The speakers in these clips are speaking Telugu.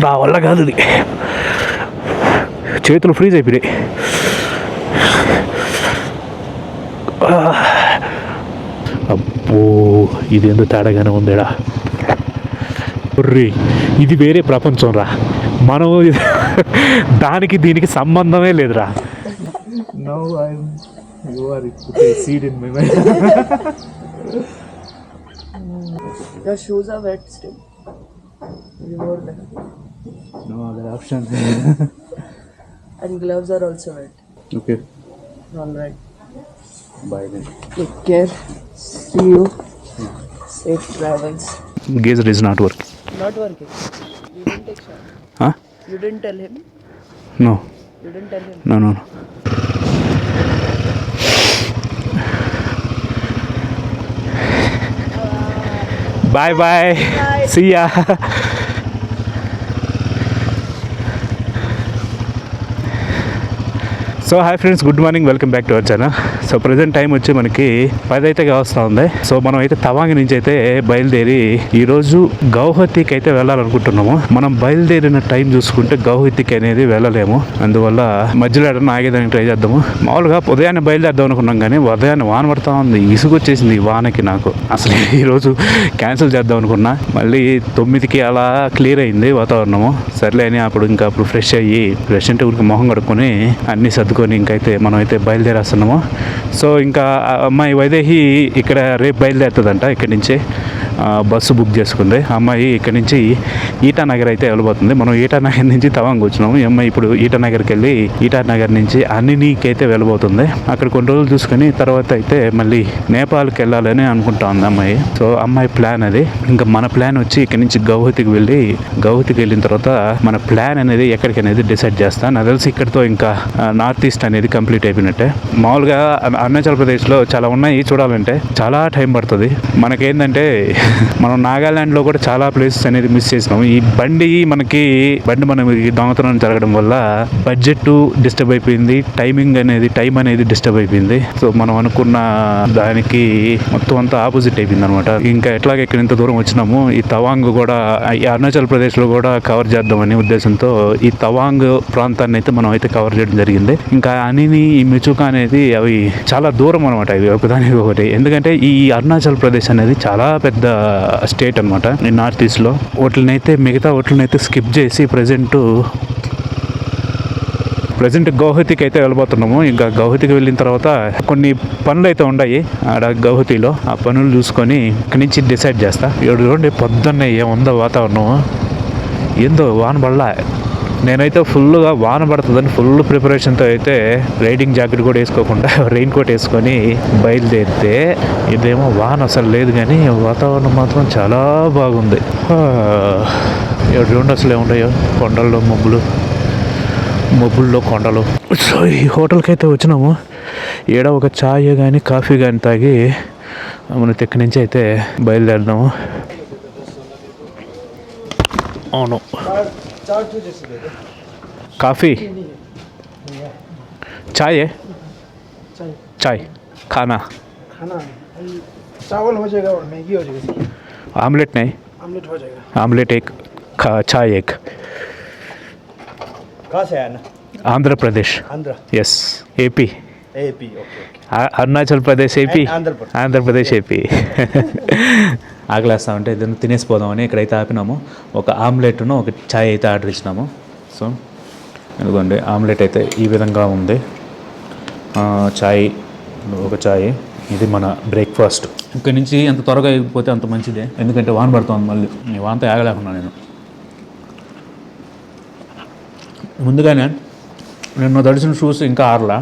నా వల్ల కాదు ఇది, చేతులు ఫ్రీజ్ అయిపోయాయి. అబ్బో ఇది ఎందుకు తేడాగానే ఉందేడా. ఇది వేరే ప్రపంచం రా, మనం దానికి దీనికి సంబంధమే లేదురా. Your shoes are wet still. You wore them. No other option. And gloves are also wet. Okay. All right. Bye then. Take care. See you. Safe travels. Geyser is not working. Not working. You didn't take shower. Huh? You didn't tell him. No. You didn't tell him. No. Bye. Bye. See ya. So hi friends, good morning, welcome back to our channel. So present time వచ్చి మనకి 10 అయితే వస్తూ ఉంది. సో మనం అయితే తవాంగ్ నుంచి అయితే బయలుదేరి ఈరోజు గౌహతికి అయితే వెళ్ళాలనుకుంటున్నాము. మనం బయలుదేరిన టైం చూసుకుంటే గౌహతికి అనేది వెళ్ళలేము, అందువల్ల మధ్యలో ఎడన్నా ఆగేదానికి ట్రై చేద్దాము. మామూలుగా ఉదయాన్నే బయలుదేరదాం అనుకున్నాం, కానీ ఉదయాన్నే వాన పడుతూ ఉంది, ఇసుగొచ్చేసింది ఈ వానకి. నాకు అసలు ఈరోజు క్యాన్సిల్ చేద్దాం అనుకున్నా, మళ్ళీ 9కి అలా క్లియర్ అయింది వాతావరణము. సర్లే అని అప్పుడు ఫ్రెష్ అయ్యి, ఫ్రెష్ అంటే ఊరికి మొహం కడుక్కొని అన్నీ సర్దుకొని ఇంకైతే మనం అయితే బయలుదేరేస్తున్నాము. సో ఇంకా అమ్మాయి వైదేహి ఇక్కడ రేపు బయలుదేరుతుందంట. ఇక్కడి నుంచి బస్సు బుక్ చేసుకుంది. అమ్మాయి ఇక్కడ నుంచి ఈటానగర్ అయితే వెళ్ళబోతుంది. మనం ఈటానగర్ నుంచి తవాంగ్ వచ్చినాము. ఈ అమ్మాయి ఇప్పుడు ఈటానగర్కి వెళ్ళి ఈటానగర్ నుంచి అన్నినీకి అయితే వెళ్ళబోతుంది. అక్కడ కొన్ని రోజులు చూసుకొని తర్వాత అయితే మళ్ళీ నేపాల్కి వెళ్ళాలని అనుకుంటా ఉంది అమ్మాయి. సో అమ్మాయి ప్లాన్ అది. ఇంకా మన ప్లాన్ వచ్చి ఇక్కడ నుంచి గౌహతికి వెళ్ళిన తర్వాత మన ప్లాన్ అనేది ఎక్కడికి అనేది డిసైడ్ చేస్తాను. నాకు తెలిసి ఇక్కడితో ఇంకా నార్త్ ఈస్ట్ అనేది కంప్లీట్ అయిపోయినట్టే. మామూలుగా అరుణాచల్ ప్రదేశ్లో చాలా ఉన్నాయి చూడాలంటే, చాలా టైం పడుతుంది. మనకేంటంటే మనం నాగాల్యాండ్లో కూడా చాలా ప్లేసెస్ అనేది మిస్ చేసినాము. ఈ బండి మనకి దొంగతనం జరగడం వల్ల బడ్జెట్ డిస్టర్బ్ అయిపోయింది, టైం అనేది డిస్టర్బ్ అయిపోయింది. సో మనం అనుకున్న దానికి మొత్తం అంతా ఆపోజిట్ అయిపోయింది అనమాట. ఇంకా ఎట్లాగ ఇక్కడ ఇంత దూరం వచ్చినాము, ఈ తవాంగ్ కూడా ఈ అరుణాచల్ ప్రదేశ్లో కూడా కవర్ చేద్దామనే ఉద్దేశంతో ఈ తవాంగ్ ప్రాంతాన్ని అయితే మనం అయితే కవర్ చేయడం జరిగింది. ఇంకా అనిని, ఈ మిచుకా అనేది అవి చాలా దూరం అనమాట, ఇవి ఒకదానికి ఒకటి. ఎందుకంటే ఈ అరుణాచల్ ప్రదేశ్ అనేది చాలా పెద్ద స్టేట్ అనమాట ఈ నార్త్ ఈస్ట్లో. మిగతా వాటినైతే స్కిప్ చేసి ప్రజెంట్ గౌహతికి అయితే వెళ్ళబోతున్నాము. ఇంకా గౌహతికి వెళ్ళిన తర్వాత కొన్ని పనులు అయితే ఉన్నాయి ఆడ గౌహతిలో. ఆ పనులు చూసుకొని ఇక్కడి నుంచి డిసైడ్ చేస్తా. చూడండి పొద్దున్నే ఏముందో వాతావరణం, ఏందో వాన పడలా. నేనైతే ఫుల్గా వాన పడుతుందని ఫుల్ ప్రిపరేషన్తో అయితే రైడింగ్ జాకెట్ కూడా వేసుకోకుండా రెయిన్ కోట్ వేసుకొని బయలుదేరితే ఇదేమో వాన అసలు లేదు, కానీ వాతావరణం మాత్రం చాలా బాగుంది. చూడండి అసలు ఏముంటాయో కొండల్లో మబ్బుల్లో కొండలు. సో ఈ హోటల్కి అయితే వచ్చినాము. ఏడ ఒక చాయ్ కానీ కాఫీ కానీ తాగి మన ఇక్కడి నుంచి అయితే బయలుదేరదాము. అవును, काफ़ी चाय खाना चावल हो जाएगा और मैगी हो जाएगी. आमलेट नहीं, हो जाएगा. आमलेट एक, चाय एक. कहाँ से आया ना? Andhra Pradesh. Yes, AP. Okay. Arunachal Pradesh AP, Andhra Pradesh AP. ఆకలేస్తా ఉంటే ఏదైనా తినేసిపోదామని ఇక్కడైతే ఆపినాము. ఒక ఆమ్లెట్ను ఒక ఛాయ్ అయితే ఆర్డర్ ఇచ్చినాము. సో ఎందుకండి ఆమ్లెట్ అయితే ఈ విధంగా ఉంది, ఒక ఛాయ్. ఇది మన బ్రేక్ఫాస్ట్. ఇక్కడి నుంచి ఎంత త్వరగా అయిపోతే అంత మంచిదే, ఎందుకంటే వాన పడుతుంది. మళ్ళీ ఈ వానతో ఆగలేకున్నా నేను. ముందుగానే నేను తడిసిన షూస్ ఇంకా ఆరలా,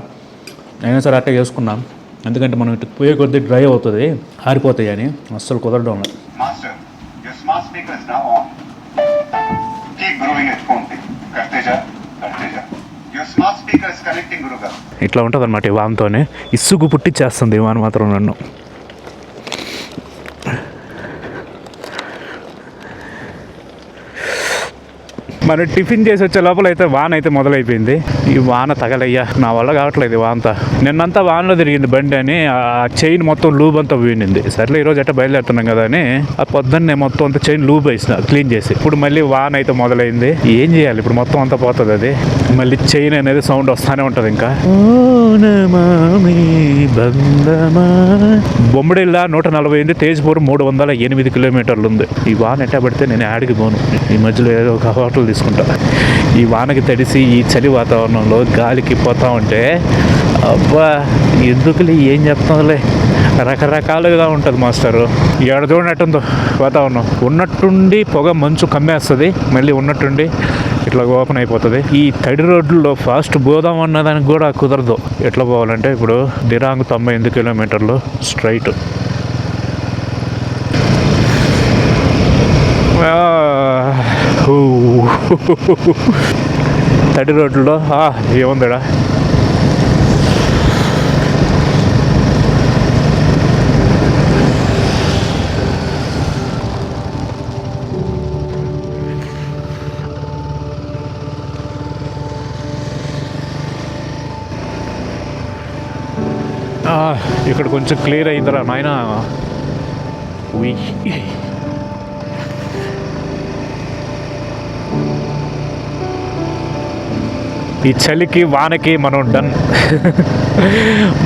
అయినా సరే అట్టే చేసుకున్నాం. ఎందుకంటే మనం ఇటు పోయే కొద్దీ డ్రై అవుతుంది, ఆరిపోతాయి అని అస్సలు కుదరడం లేదు. ఇట్లా ఉంటుంది అన్నమాట ఈ వానతోనే. ఇసుగు పుట్టిచ్చేస్తుంది ఈ వాన మాత్రం నన్ను. మనం టిఫిన్ చేసి వచ్చే లోపల అయితే వాన అయితే మొదలైపోయింది. ఈ వాన తగలయ్యా, నా వల్ల కావట్లేదు ఈ వానంతా. నిన్నంతా వానలో తిరిగింది బండి అని ఆ చైన్ మొత్తం లూబ్ అంతా పోయింది. సర్లే ఈరోజు ఎట్లా బయలుదేరుతున్నాం కదా అని ఆ పొద్దున్నే మొత్తం అంతా చైన్ లూబ్ వేసిన క్లీన్ చేసి. ఇప్పుడు మళ్ళీ వాన అయితే మొదలైంది. ఏం చేయాలి ఇప్పుడు? మొత్తం అంతా పోతుంది అది. మళ్ళీ చైన్ అనేది సౌండ్ వస్తానే ఉంటుంది. ఇంకా బొమ్మడిల్లా 148, తేజ్పూర్ 308 కిలోమీటర్లు ఉంది. ఈ వాన ఎట్టా పడితే నేను ఆడికి పోను. ఈ మధ్యలో ఏదో ఒక హోటల్ తీసుకుంటా. ఈ వానకి తడిసి ఈ చలి వాతావరణంలో గాలికి పోతా ఉంటే అబ్బా ఎందుకులే, ఏం చెప్తుందిలే, రకరకాలుగా ఉంటుంది మాస్టరు. ఏడ చూడనట్టుందో వాతావరణం. ఉన్నట్టుండి పొగ మంచు కమ్మేస్తుంది, మళ్ళీ ఉన్నట్టుండి ఇట్లా ఓపెన్ అయిపోతుంది. ఈ తడి రోడ్లలో ఫాస్ట్ పోదాం అన్నదానికి కూడా కుదరదు. ఎట్లా పోవాలంటే ఇప్పుడు దిరాంగ్ 98 కిలోమీటర్లు స్ట్రైట్. తడి రోడ్లలో ఏముందిడా. ఇక్కడ కొంచెం క్లియర్ అయిందిరా నాయన. ఈ చలికి వానకి మనం డన్.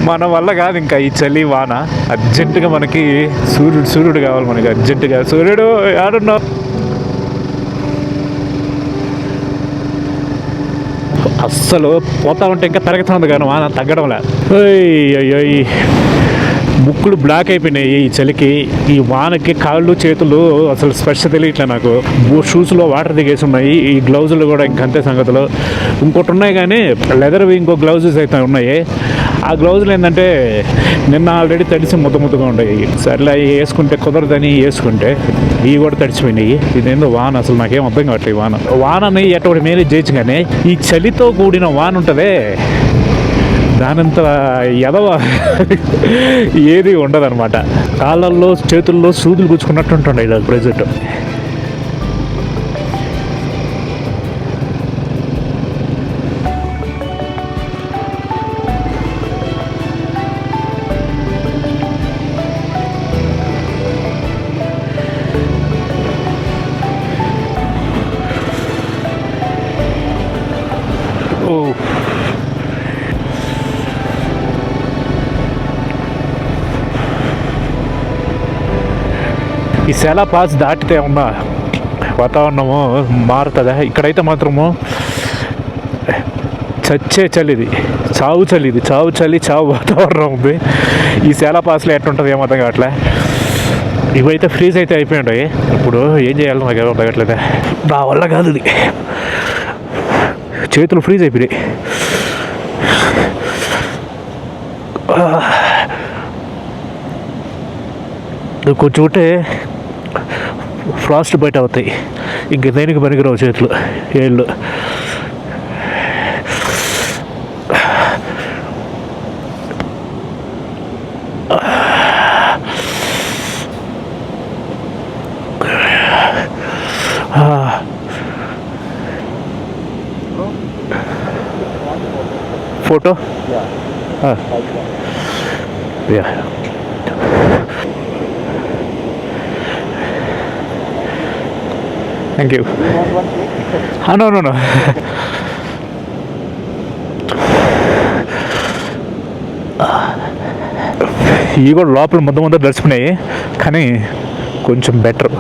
మన వల్ల కాదు ఇంకా ఈ చలి వాన. అర్జెంటుగా మనకి సూర్యుడు కావాలి మనకి అర్జెంటుగా. సూర్యుడు ఆడున్నావు. అస్సలు పోతా ఉంటే ఇంకా పెరుగుతుంది కానీ వాన తగ్గడంలే. అయ్యో ముక్కులు బ్లాక్ అయిపోయినాయి ఈ చలికి. ఈ వానకి కాళ్ళు చేతులు అసలు స్పర్శ తెలియట్లే నాకు. షూస్లో వాటర్ దిగేసి ఉన్నాయి. ఈ గ్లౌజులు కూడా ఇంకంతే సంగతులు. ఇంకోటి ఉన్నాయి కానీ లెదర్వి ఇంకో గ్లౌజెస్ అయితే ఉన్నాయి. ఆ గ్లౌజులు ఏంటంటే నిన్న ఆల్రెడీ తడిసి ముద్దగా ఉన్నాయి. సర్లే అవి వేసుకుంటే కుదరదని వేసుకుంటే ఇవి కూడా తడిచిపోయినాయి. ఇదేందో వాన అసలు నాకేం అర్థం కావట్లేదు. వానని ఎటువంటి మేనేజ్ చేయొచ్చు కానీ ఈ చలితో కూడిన వాన ఉంటుందే దానంత ఎదవ ఏది ఉండదన్నమాట. కాళ్ళల్లో చేతుల్లో సూదులు గుచ్చుకున్నట్టు ఉంటుండే ఇలా ప్రెజెంట్. ఈ సెలా పాస్ దాటితే ఉన్న వాతావరణము మారుతుందా? ఇక్కడైతే మాత్రము చచ్చే చలి, ఇది చావు చలి, ఇది చావు చలి చావు వాతావరణం ఉంది. ఈ సెలా పాస్లో ఎట్లుంటుంది ఏమర్థం కావట్లే. ఇవైతే ఫ్రీజ్ అయితే అయిపోయి. ఇప్పుడు ఏం చేయాలో నాకు ఏమో తగ్గట్లేదా. నా వల్ల కాదు ఇది. చేతులు ఫ్రీజ్ అయిపోయాయి. కొంచెం ఉంటే ఫ్రాస్ట్ బయట అవుతాయి. ఇంక దేనికి పనికిరావు చేతులు ఏళ్ళు. Photo yeah. Thank you. No. ఇవి కూడా లోపల ముందు దర్చుకున్నాయి కానీ కొంచెం బెటర్.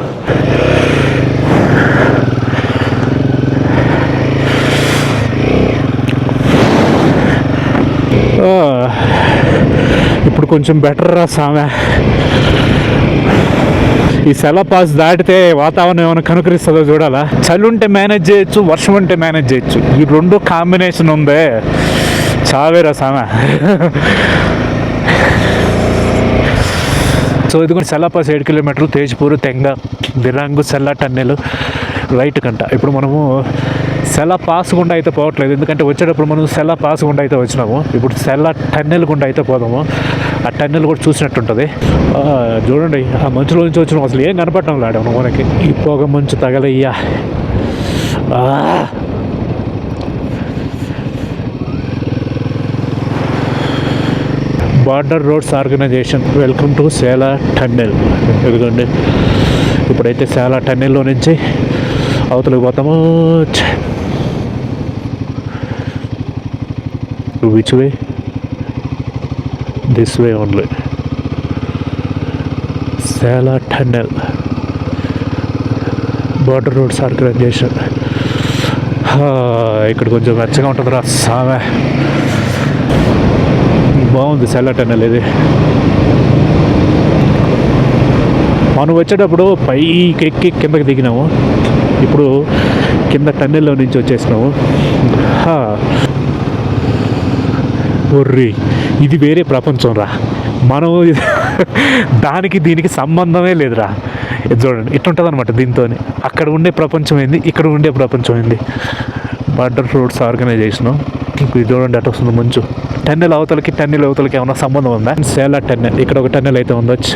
ఇప్పుడు కొంచెం బెటర్ రా సామె. ఈ సెలా పాస్ దాటితే వాతావరణం ఏమైనా కనుకరిస్తుందో చూడాలా. చలి ఉంటే మేనేజ్ చేయొచ్చు, వర్షం ఉంటే మేనేజ్ చేయొచ్చు. ఈ రెండు కాంబినేషన్ ఉందే చావేరా సామె. సో ఇది కూడా సెలా పాస్ 7 కిలోమీటర్లు, తేజ్పూర్, తెంగ, దిరాంగ్, సెల్లా టన్నెల్ రైట్ కంట. ఇప్పుడు మనము సెలా పాస్ గుండా అయితే పోవట్లేదు, ఎందుకంటే వచ్చేటప్పుడు మనం సెలా పాస్ గుండా అయితే వచ్చినాము. ఇప్పుడు సెల్లా టన్నెల్ గుండా అయితే పోదాము. ఆ టన్నెల్ కూడా చూసినట్టుంటుంది. చూడండి ఆ మంచులో నుంచి వచ్చినాం, అసలు ఏం కనపడటం లాడాము మనకి. ఈ పొగ మంచు తగలయ్యా. Border roads organisation welcome to Sela tunnel. ఎందుకండి ఇప్పుడైతే సేలా టన్నెల్లో నుంచి అవతలకి పోతాము. Which way? This way only. Sela tunnel border roads organisation. ఇక్కడ కొంచెం వెచ్చగా ఉంటుంది రా సామె. బాగుంది సేలా టన్నెల్. ఇది మనం వచ్చేటప్పుడు పైకి ఎక్కి కిందకి దిగినాము, ఇప్పుడు కింద టన్నెల్లో నుంచి వచ్చేసినాము. ఒర్రి, ఇది వేరే ప్రపంచం రా. మనం దానికి దీనికి సంబంధమే లేదురా. ఇది చూడండి, ఇట్లుంటుంది అనమాట. దీంతో అక్కడ ఉండే ప్రపంచం ఏంది, ఇక్కడ ఉండే ప్రపంచం ఏంది. Border roads organisation. ఇప్పుడు చూడండి అటు వస్తుంది మంచు. టన్నెల్ అవతలకి ఏమైనా సంబంధం ఉందా? సేలా టన్నెల్, ఇక్కడ ఒక టన్నెల్ అయితే ఉండొచ్చు.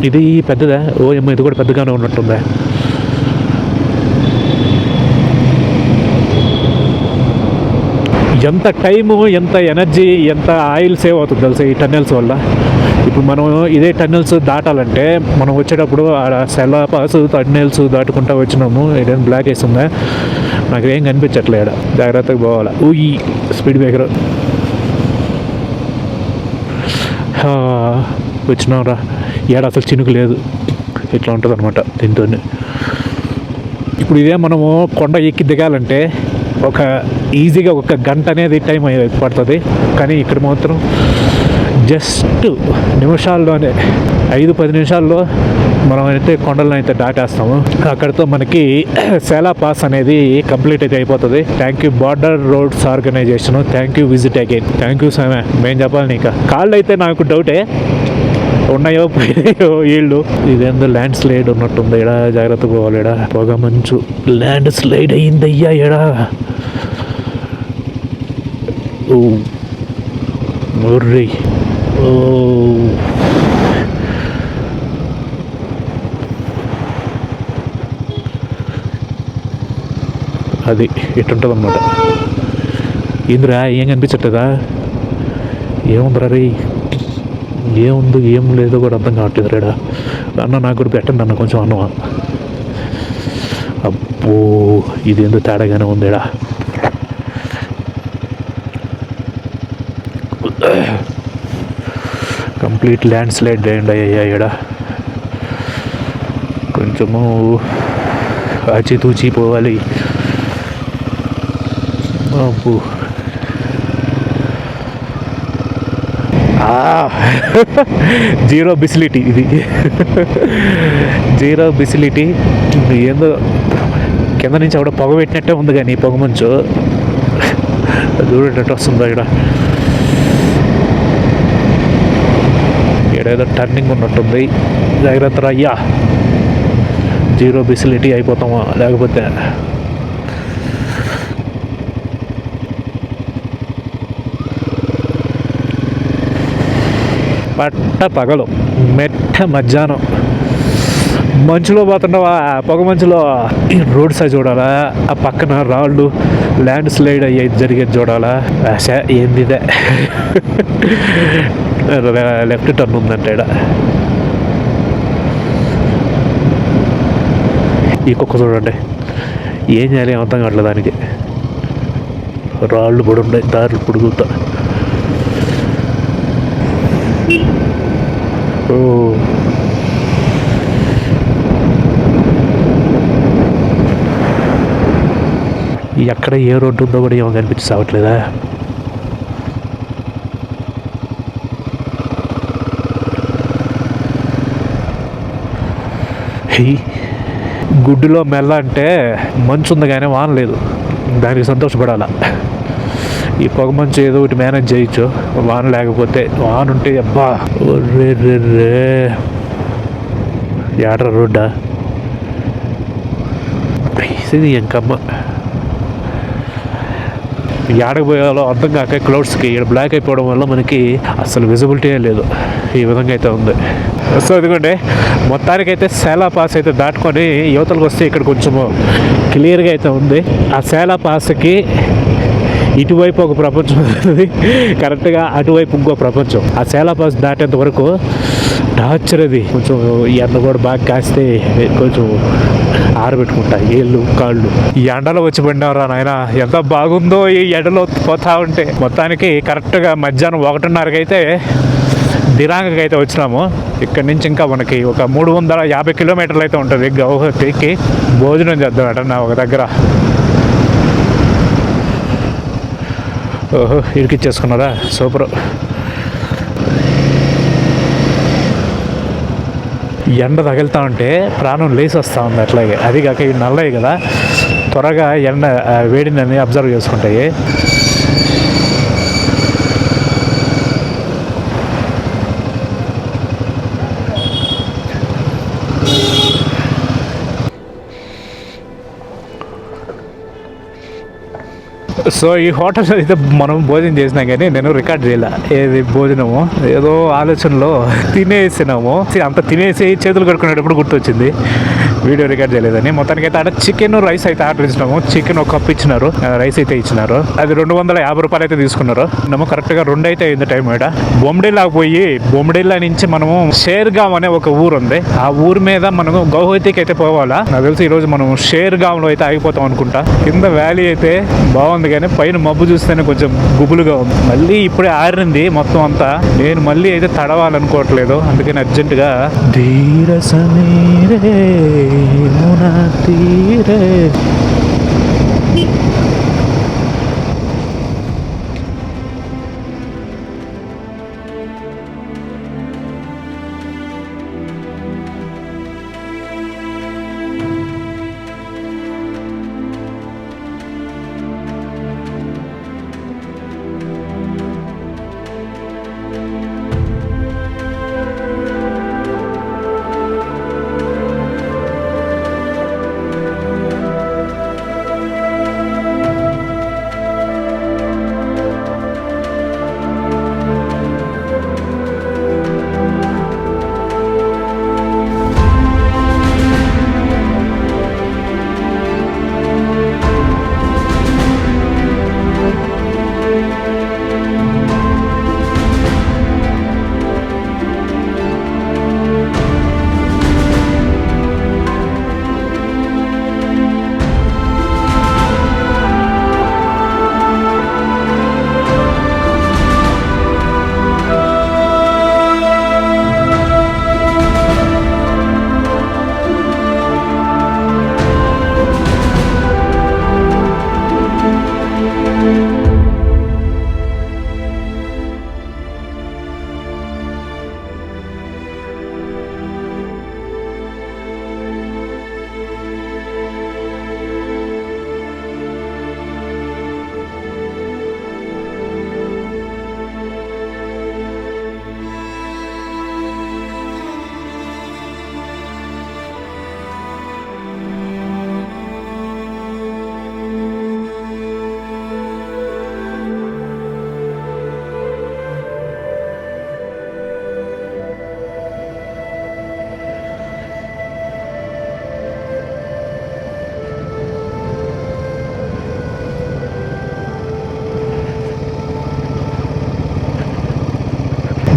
ఇది పెద్దదా? ఓ ఏమో, ఇది కూడా పెద్దగానే ఉన్నట్టుందా. ఎంత టైము, ఎంత ఎనర్జీ, ఎంత ఆయిల్ సేవ్ అవుతుంది తెలుసా ఈ టన్నెల్స్ వల్ల. ఇప్పుడు మనం ఇదే టన్నెల్స్ దాటాలంటే మనం వచ్చేటప్పుడు సెలా పాస్ టన్నెల్స్ దాటుకుంటా వచ్చినాము. ఇదేం బ్లాక్ వేస్తుందా? నాకు ఏం కనిపించట్లేదు. జాగ్రత్తగా పోవాలి. ఈ స్పీడ్ బ్రేకర్ వచ్చినాం రా. ఏడ అసలు చినుకు లేదు. ఇట్లా ఉంటుంది అనమాట దీంతో. ఇప్పుడు ఇదే మనము కొండ ఎక్కి దిగాలంటే ఈజీగా ఒక గంట అనేది టైం పడుతుంది. కానీ ఇక్కడ మాత్రం జస్ట్ నిమిషాల్లోనే, 5-10 నిమిషాల్లో మనం అయితే కొండలను అయితే దాటేస్తాము. అక్కడితో మనకి సేలా పాస్ అనేది కంప్లీట్ అయితే అయిపోతుంది. Thank you border roads organisation. Thank you visit again. Thank you సామె. మేము చెప్పాలి నీకు. కాళ్ళు అయితే నాకు డౌటే, ఉన్నాయో పోయాయో వీళ్ళు. ఇదేందో ల్యాండ్ స్లైడ్ ఉన్నట్టుంది. ఎడా జాగ్రత్తగా పోవాలి. ఎడా పొగ మంచు. ల్యాండ్ స్లైడ్ అయ్యిందయ్యా ఎడా. ఒర్రి, అది ఇటుంటుంది అనమాట. ఏందిరా, ఏం కనిపించట్లేదా? ఏముందిరా రీ? ఏముందో ఏం లేదో కూడా అర్థం కావట్లేదు రేడా. అన్న నాకు కూడా పెట్టండి అన్న కొంచెం అన్నమా. అబ్బో, ఇదేందో తేడాగానే ఉందేడా. కంప్లీట్ ల్యాండ్ స్లైడ్ అయ్యండి అయ్యా ఇక్కడ. కొంచెము ఆచితూచి పోవాలి. అబ్బో, జీరో విజిబిలిటీ ఇది. Zero visibility. ఏందో కింద నుంచి ఆవిడ పొగ పెట్టినట్టే ఉంది, కానీ పొగ మంచు చూడేటట్టు వస్తుందా ఇక్కడ. ఏదో టర్నింగ్ ఉన్నట్టుంది. జాగ్రత్త అయ్యా. జీరో విజిబిలిటీ అయిపోతామా లేకపోతే. పట్ట పగలు, మెట్ట మధ్యాహ్నం, మంచులో పోతుండవా, పొగ మంచులో. ఈ రోడ్ సైడ్ చూడాలా, ఆ పక్కన రాళ్ళు, ల్యాండ్ స్లైడ్ అయ్యేది జరిగేది చూడాలా. ఏంది ఇదే. లెఫ్ట్ టర్న్ ఉందంటే ఈడ. ఈ కుక్క చూడండి, ఏం చేయాలి అర్థం కావట్లేదు దానికి. రాళ్ళు పొడి ఉండే, దారులు పొడుగుతా. ఓ, ఎక్కడ ఏ రోడ్డు ఉందో కూడా ఏమో కనిపించి సావట్లేదా. గుడ్డులో మెల్ల అంటే మంచు ఉంది కానీ వాన లేదు, దానికి సంతోషపడాల. ఈ పొగ మంచు ఏదో ఒకటి మేనేజ్ చేయొచ్చు, వాన లేకపోతే. వాన ఉంటే అబ్బా. రే రే రే, ఏడ్రా రోడ్డా ఇది. ఇంకమ్మ ఏడకు పోయాలో అర్థం కాక క్లౌడ్స్కి ఇక్కడ బ్లాక్ అయిపోవడం వల్ల మనకి అసలు విజిబిలిటీ లేదు. ఈ విధంగా అయితే ఉంది. సో ఇదిగోండి, మొత్తానికైతే సేలా పాస్ అయితే దాటుకొని యువతలకు వస్తే ఇక్కడ కొంచెము క్లియర్గా అయితే ఉంది. ఆ సేలా పాస్కి ఇటువైపు ఒక ప్రపంచం ఉంది, కరెక్ట్గా అటువైపు ఇంకో ప్రపంచం. ఆ సేలా పాస్ దాటేంత వరకు టార్చర్. అది కొంచెం ఎండ కూడా బాగా కాస్తే కొంచెం ఆరబెట్టుకుంటాయి ఏళ్ళు కాళ్ళు. ఈ ఎండలో వచ్చి పడినవరా నాయన, ఎంత బాగుందో ఈ ఎండలో పోతా ఉంటే. మొత్తానికి కరెక్ట్గా మధ్యాహ్నం 1:30కి అయితే దిరాంగకి అయితే వచ్చినాము. ఇక్కడ నుంచి ఇంకా మనకి ఒక 350 కిలోమీటర్లు అయితే ఉంటుంది గౌహతికి. భోజనం చేద్దాం నా ఒక దగ్గర. ఓహో, ఇరికిచ్చేసుకున్నారా, సూపర్. ఎండ తగులుతా ఉంటే ప్రాణం లేచి వస్తూ ఉంది అట్లాగే. అది కాక ఇవి నల్లయి కదా, త్వరగా ఎండ వేడిని అబ్జర్వ్ చేసుకుంటాయి. సో ఈ హోటల్లో అయితే మనం భోజనం చేసినాం, కానీ నేను రికార్డ్ చేయలే ఏది భోజనము. ఏదో ఆలోచనలో తినేసినాము. అంత తినేసి చేతులు కడుక్కునేటప్పుడు గుర్తొచ్చింది వీడియో రికార్డ్ చేయలేదని. మొత్తానికి అయితే ఆడ చికెన్ రైస్ అయితే ఆర్డర్ ఇచ్చినాము. చికెన్ ఒక కప్ ఇచ్చినారు, రైస్ అయితే ఇచ్చినారు. అది 250 రూపాయలు అయితే తీసుకున్నారు. మేము కరెక్ట్గా 2 అయితే అయింది టైం. ఇక్కడ బొమ్మిడిల్లాకు పోయి బొమ్మిడిల్లా నుంచి మనము షేర్గావ్ అనే ఒక ఊరు ఉంది. ఆ ఊరు మీద మనము గౌహతికి అయితే పోవాలా. నాకు తెలిసి ఈరోజు మనం షేర్గావ్లో అయితే ఆగిపోతాం అనుకుంటా. కింద వ్యాలీ అయితే బాగుంది, కానీ పైన మబ్బు చూస్తేనే కొంచెం గుబులుగా ఉంది. మళ్ళీ ఇప్పుడే ఆరింది మొత్తం అంతా. నేను మళ్ళీ అయితే తడవాలనుకోవట్లేదు, అందుకని అర్జెంటుగా ధీర సమీరే మునా తీరే.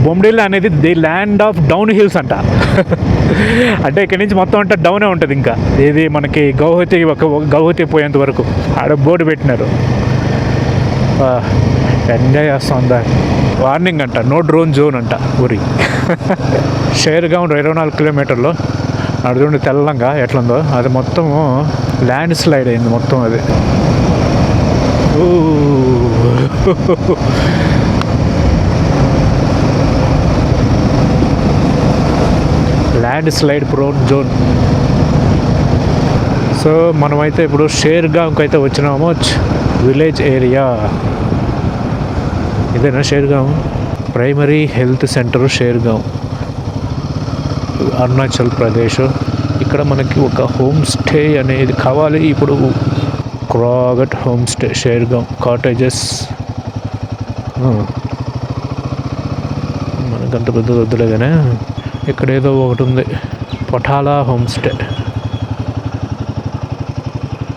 బొమ్మిడిల్లా అనేది the land of down hills అంట. అంటే ఇక్కడి నుంచి మొత్తం అంతా డౌనే ఉంటుంది. ఇంకా ఇది మనకి గౌహతి పోయేంత వరకు ఆడ బోర్డు పెట్టినారు. ఎంజాయ్ చేస్తుందా. వార్నింగ్ అంట, నో డ్రోన్ జోన్ అంట ఊరి. షేర్గావ్ 24 కిలోమీటర్లు. అడుగుండి తెల్లంగా ఎట్లుందో అది మొత్తము ల్యాండ్ స్లైడ్ అయింది మొత్తం. అది land slide prone zone. So మనమైతే ఇప్పుడు షేర్గావ్కి అయితే వచ్చినాము. విలేజ్ ఏరియా ఇదేనా Shergaon? Primary health centre Shergaon, Arunachal Pradesh. ఇక్కడ మనకి ఒక హోమ్ స్టే అనేది కావాలి. ఇప్పుడు క్రాగట్ హోమ్ స్టే షేర్గాం కాటేజెస్. మనకంత పెద్ద వద్దులే కానీ ఇక్కడ ఏదో ఒకటి ఉంది, Patala home stay.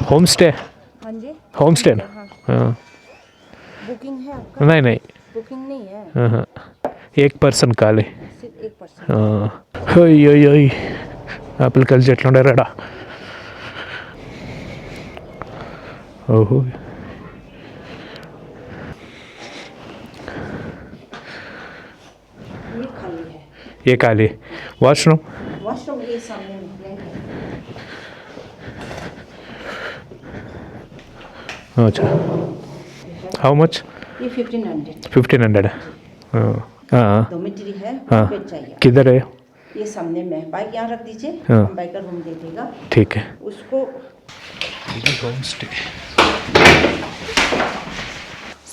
Home stay. हाँ जी होम स्टे ना. हाँ बुकिंग है आपका? नहीं बुकिंग नहीं है. हाँ एक पर्सन खाली. सिर्फ एक पर्सन. ఓయ్ ఆపిల్ కలిసి ఎట్లా ఉండరాడా. ఓహో ये खाली है. ये खाली. वॉशरूम. वॉशरूम ये सामने में है. अच्छा हाउ मच. ये 1500. 1500. हाँ डॉर्मेटरी है. हाँ. बेड चाहिए. किधर है. ये सामने में है. बाइक यहाँ रख दीजिए. हाँ. हम बाइक का रूम दे देगा ठीक है. उसको. Home stay.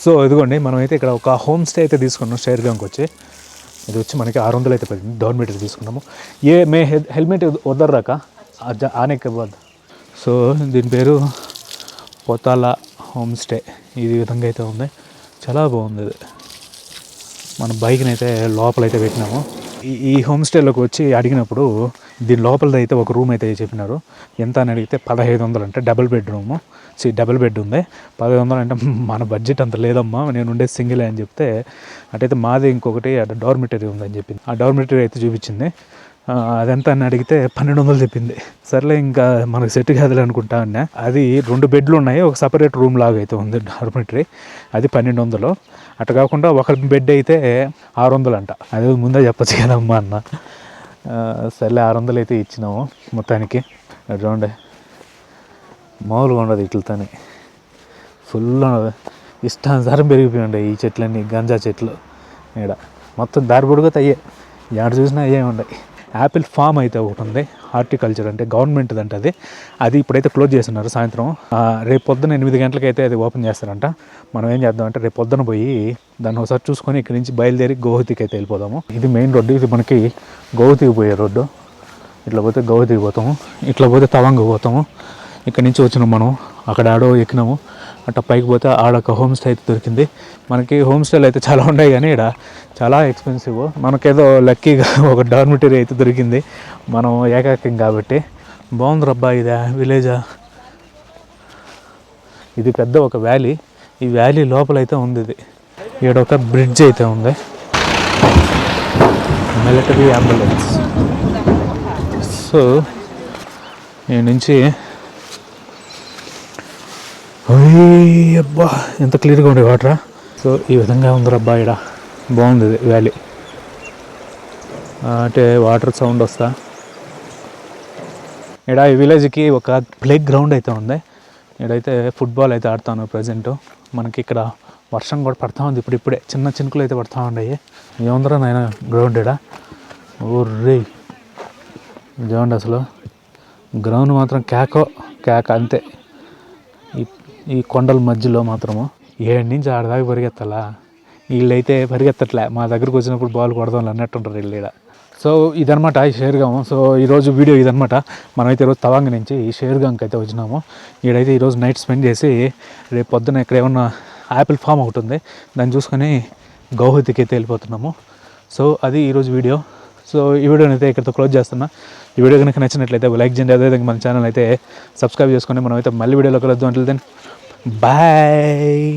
సో ఇదిగోండి మనమైతే ఇక్కడ ఒక హోమ్ స్టే అయితే తీసుకున్నాం షేర్గాంకి వచ్చి. ఇది వచ్చి మనకి 600 అయితే పడింది. డోర్మెటరీ తీసుకున్నాము. ఏ మే హెల్మెట్ ఉద్దర్ రాక ఆనే కే బాద్. సో దీని పేరు పోతాలా హోమ్ స్టే. ఈ విధంగా అయితే ఉంది, చాలా బాగుంది. ఇది మన బైక్ని అయితే లోపలైతే పెట్టినాము. ఈ హోమ్ స్టేలోకి వచ్చి అడిగినప్పుడు దీని లోపలది అయితే ఒక రూమ్ అయితే చెప్పినారు. ఎంత అని అడిగితే 1500 అంటే డబుల్ బెడ్రూము. డబుల్ బెడ్ ఉంది. 1500 అంటే మన బడ్జెట్ అంత లేదమ్మా, నేను ఉండేది సింగిల్ అని చెప్తే, అటైతే మాది ఇంకొకటి అటు డోర్మిటరీ ఉందని చెప్పింది. ఆ డోర్మిటరీ అయితే చూపించింది. అదెంత అని అడిగితే 1200 చెప్పింది. సర్లే ఇంకా మనకు సెట్ కాదులే అనుకుంటా అన్నా. అది 2 బెడ్లు ఉన్నాయి, ఒక సపరేట్ రూమ్ లాగా అయితే ఉంది డార్మిటరీ. అది 1200. అటు కాకుండా ఒక బెడ్ అయితే 600 అంట. అది ముందే చెప్పచ్చు కదమ్మా అన్న. సర్లే 600 అయితే ఇచ్చినాము మొత్తానికి. చూడండి మామూలుగా ఉండదు ఇట్లతోని, ఫుల్ ఇష్టానుసారం పెరిగిపోయి ఉండే ఈ చెట్లన్నీ, గంజా చెట్లు. ఇక్కడ మొత్తం దారి పొడుగుతా అయ్యే, ఎక్కడ చూసినా అయ్యే ఉన్నాయి. యాపిల్ ఫామ్ అయితే ఒకటి ఉంది, హార్టికల్చర్ అంటే గవర్నమెంట్ అంటే అది ఇప్పుడైతే క్లోజ్ చేస్తున్నారు. సాయంత్రం రేపు పొద్దున 8 గంటలకైతే అది ఓపెన్ చేస్తారంట. మనం ఏం చేద్దామంటే రేపు పొద్దున పోయి దాన్ని ఒకసారి చూసుకొని ఇక్కడి నుంచి బయలుదేరి గౌహతికి అయితే వెళ్ళిపోదాము. ఇది మెయిన్ రోడ్డు, ఇది మనకి గౌహతికి పోయే రోడ్డు. ఇట్లా పోతే గౌహతికి పోతాము, ఇట్లా పోతే తవాంగ్ పోతాము. ఇక్కడ నుంచి వచ్చినాం మనం, అక్కడ ఆడో ఎక్కినాము. అట్లా పైకి పోతే ఆడొక హోమ్ స్టే అయితే దొరికింది. మనకి హోమ్ స్టేలు అయితే చాలా ఉన్నాయి కానీ ఇక్కడ చాలా ఎక్స్పెన్సివ్. మనకేదో లక్కీగా ఒక డార్మిటరీ అయితే దొరికింది, మనం ఏకాకిం కాబట్టి. బాగుంది రబ్బా. ఇదా విలేజా? ఇది పెద్ద ఒక వ్యాలీ. ఈ వ్యాలీ లోపలైతే ఉంది ఇది. ఇక్కడ ఒక బ్రిడ్జ్ అయితే ఉంది, మిలిటరీ అంబులెన్స్. సో ఈ నుంచి అబ్బా ఎంత క్లియర్గా ఉండే వాటరా. సో ఈ విధంగా ఉంది రబ్బా. ఇక్కడ బాగుంది ఇది వ్యాలీ. అంటే వాటర్ సౌండ్ వస్తా. ఇక్కడ ఈ విలేజ్కి ఒక ప్లే గ్రౌండ్ అయితే ఉంది. ఇక్కడైతే ఫుట్బాల్ అయితే ఆడుతాను ప్రజెంట్. మనకి ఇక్కడ వర్షం కూడా పడతా ఉంది ఇప్పుడే, చిన్న చినుకులు అయితే పడతా ఉన్నాయి. ఏముందరా నాయన గ్రౌండ్ ఇక్కడ. ఓర్రే చూడండి, అసలు గ్రౌండ్ మాత్రం కేక అంతే. ఈ కొండల మధ్యలో మాత్రము 7 నుంచి 6 దాకా పరిగెత్తాలా. వీళ్ళైతే పరిగెత్తట్లే, మా దగ్గరకు వచ్చినప్పుడు బాల్ కొడదాం అన్నట్టుంటారు వీళ్ళు ఇక్కడ. సో ఇదనమాట ఈ షేర్గాం. సో ఈరోజు వీడియో ఇదనమాట. మనమైతే ఈరోజు తవాంగ్ నుంచి ఈ షేర్గాంకి అయితే వచ్చినాము. ఈడైతే ఈరోజు నైట్ స్పెండ్ చేసి రేపు పొద్దున ఇక్కడ ఏమన్నా యాపిల్ ఫామ్ ఒకటి ఉంది, దాన్ని చూసుకొని గౌహతికి అయితే వెళ్ళిపోతున్నాము. సో అది ఈరోజు వీడియో. సో ఈ వీడియోని అయితే ఇక్కడితో క్లోజ్ చేస్తున్నా. ఈ వీడియో కనుక నచ్చినట్లయితే లైక్ చేయండి, అదేవిధంగా మన ఛానల్ అయితే సబ్స్క్రైబ్ చేసుకొని మనమైతే మళ్ళీ వీడియోలో కలుద్దాం. అంటే దెన్ బాయ్.